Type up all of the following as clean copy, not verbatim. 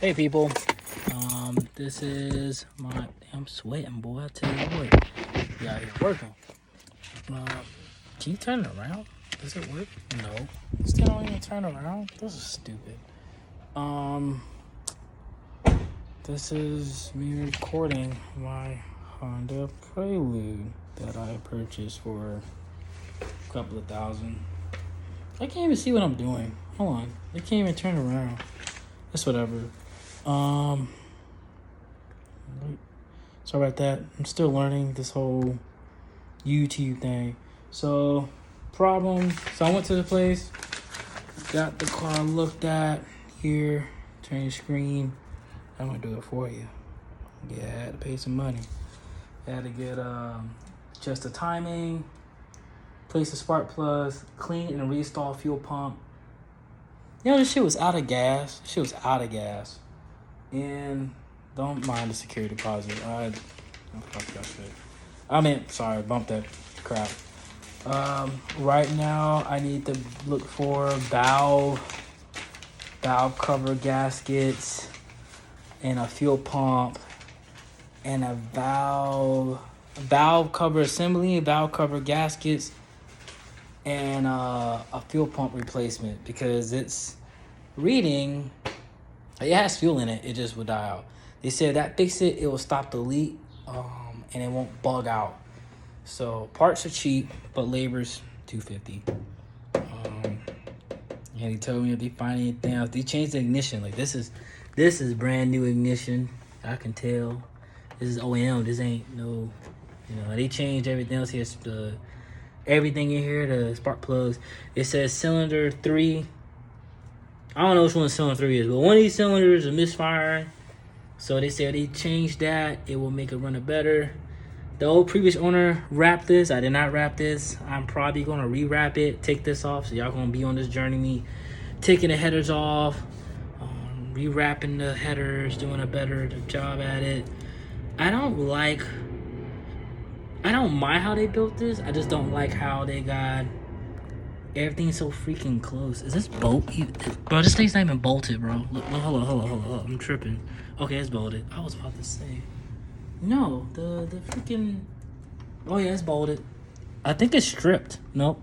Hey people, this is my. I'm sweating, boy. I tell you what, you out here working. Um, can you turn it around? Does it work? No. Still don't even turn around. This is stupid. Um, this is me recording my Honda Prelude that I purchased for a couple of $1,000. I can't even see what I'm doing. Hold on, I can't even turn around. It's whatever. Sorry about that. I'm still learning this whole YouTube thing. So, problem. So I went to the place, got the car looked at here, turn your screen. I'm gonna do it for you. Yeah, I had to pay some money. I had to get just the timing, place the spark plugs, clean and reinstall fuel pump. You know, this shit was out of gas. And don't mind the security deposit. Sorry, bumped that crap. Right now I need to look for valve cover gaskets and a fuel pump and a valve cover assembly, valve cover gaskets, and a fuel pump replacement because it's reading. It has fuel in it. It just will die out. They said that fix it. It will stop the leak, and it won't bug out. So parts are cheap, but labor's $250. And he told me if they find anything else, they changed the ignition. Like this is brand new ignition. I can tell. This is OEM. This ain't no, they changed everything else here. Everything in here, the spark plugs. It says cylinder 3. I don't know which one cylinder 3 is, but one of these cylinders is misfiring. So they said they changed that. It will make it run it better. The old previous owner wrapped this. I did not wrap this. I'm probably going to re-wrap it, take this off. So y'all going to be on this journey, me taking the headers off, re-wrapping the headers, doing a better job at it. I don't mind how they built this. I just don't like how they got everything so freaking close. Is this bolt? Bro, this thing's not even bolted, bro. Look, hold on. I'm tripping. Okay, it's bolted. I was about to say. No, the freaking... Oh, yeah, it's bolted. I think it's stripped. Nope.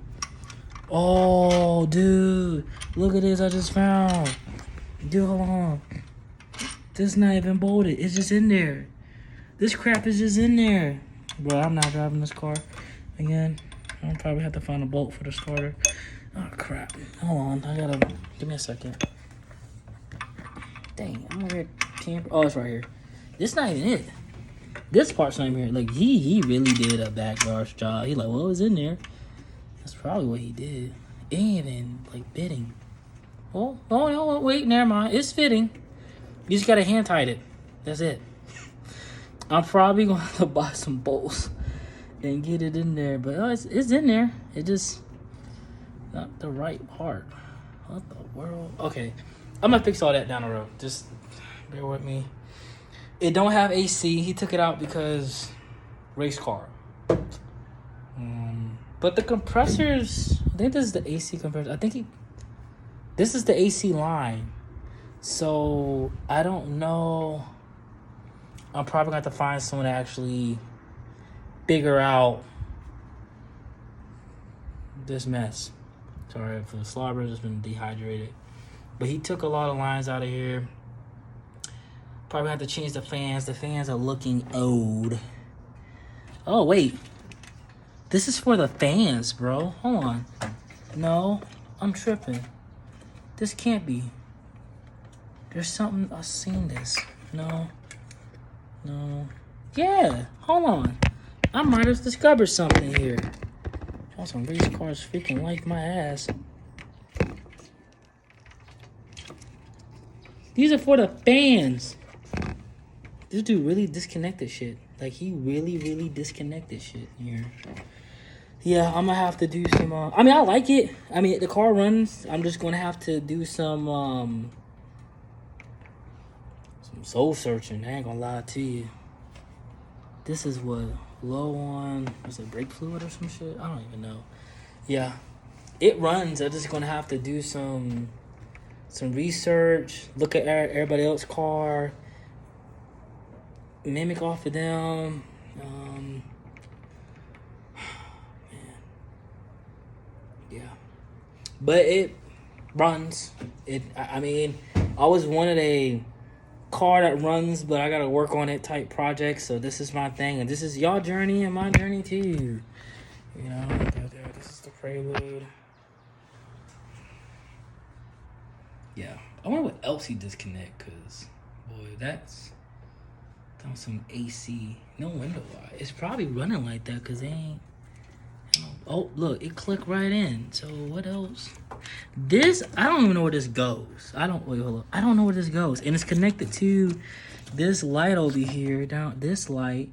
Oh, dude. Look at this I just found. Dude, hold on. This is not even bolted. It's just in there. This crap is just in there. Bro, I'm not driving this car again. I'll probably have to find a bolt for the starter. Oh, crap. Hold on. Give me a second. Dang, I'm over here. Oh, it's right here. This not even it. This part's not even here. Like, he really did a backyard job. He like, well, it was in there. That's probably what he did. It ain't even, like, fitting. Oh, no, wait, never mind. It's fitting. You just gotta hand tight it. That's it. I'm probably going to have to buy some bolts and get it in there. But it's in there. It just not the right part. What the world? Okay. I'm going to fix all that down the road. Just bear with me. It don't have AC. He took it out because race car. But the compressors, I think this is the AC compressor. This is the AC line. So I don't know. I'm probably going to have to find someone to actually figure out this mess. Sorry for the slobber, just been dehydrated. But he took a lot of lines out of here. Probably have to change the fans. The fans are looking old. Oh, wait. This is for the fans, bro. Hold on. No, I'm tripping. This can't be. There's something. I've seen this. No. Yeah, hold on. I might have discovered something here. Oh, some race cars freaking like my ass. These are for the fans. This dude really disconnected shit. Like, he really disconnected shit here. Yeah, I'm gonna have to do some... I like it. The car runs. I'm just gonna have to do some soul searching. I ain't gonna lie to you. This is what? Low on... Was it brake fluid or some shit? I don't even know. Yeah. It runs. I'm just gonna have to do some some research, look at everybody else's car, mimic off of them. Man. Yeah. But it runs. I mean, I always wanted a car that runs, but I gotta work on it type project. So this is my thing, and this is y'all journey and my journey too. You know, this is the Prelude. Yeah, I wonder what else he disconnect, cause boy, that's some AC, no window light. It's probably running like that, cause they ain't. Oh, look, it clicked right in. So what else? This, I don't even know where this goes. Wait, hold up. I don't know where this goes, and it's connected to this light over here, down this light.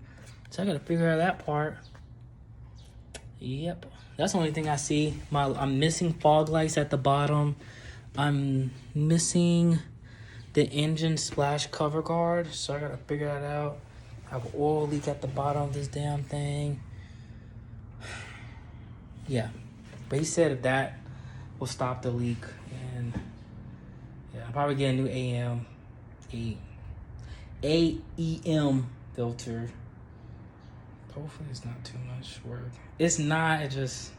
So I gotta figure out that part. Yep, that's the only thing I see. I'm missing fog lights at the bottom. I'm missing the engine splash cover guard, so I gotta figure that out. I have an oil leak at the bottom of this damn thing. Yeah, but he said that will stop the leak, and yeah, I'll probably get a new AEM filter. Hopefully it's not too much work. It's not, it's just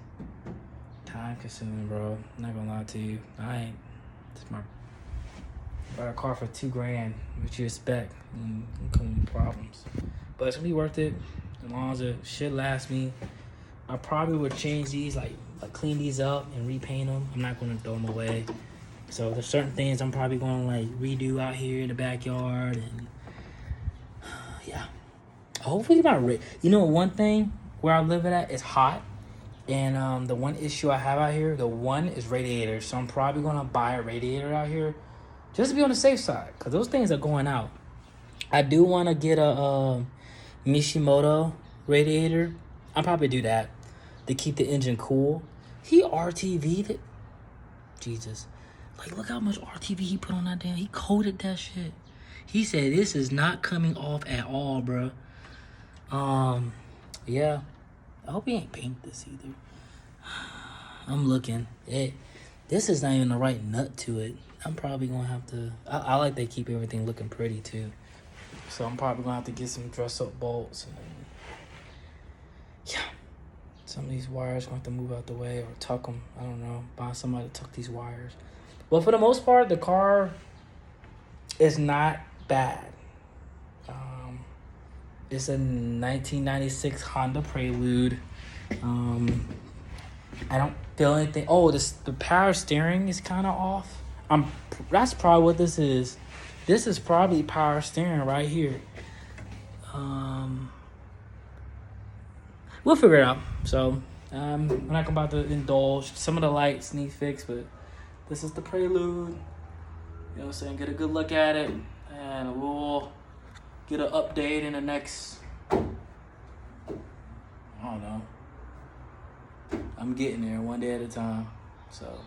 time consuming, bro. I'm not gonna lie to you. It's my bought a car for $2,000, what you expect, and come with problems. But it's gonna be worth it as long as the shit lasts me. I probably would change these, like clean these up and repaint them. I'm not gonna throw them away. So there's certain things I'm probably gonna like redo out here in the backyard, and yeah. Hopefully not. You know, one thing where I live at is hot, and the one issue I have out here, the one is radiators. So I'm probably gonna buy a radiator out here, just to be on the safe side, because those things are going out. I do want to get a Mishimoto radiator. I'll probably do that to keep the engine cool. He RTV'd it. Jesus. Like, look how much RTV he put on that damn. He coated that shit. He said, this is not coming off at all, bro. Yeah. I hope he ain't paint this either. I'm looking. This is not even the right nut to it. I'm probably gonna have to. I like they keep everything looking pretty too. So I'm probably gonna have to get some dress up bolts, and yeah, some of these wires gonna have to move out the way or tuck them. I don't know. Find somebody to tuck these wires. But for the most part, the car is not bad. It's a 1996 Honda Prelude. I don't feel anything. Oh, the power steering is kind of off. That's probably what this is. This is probably power steering right here. We'll figure it out. So we're not about to indulge. Some of the lights need fixed, but this is the Prelude. You know what I'm saying? Get a good look at it, and we'll get an update in the next, I don't know. I'm getting there one day at a time. So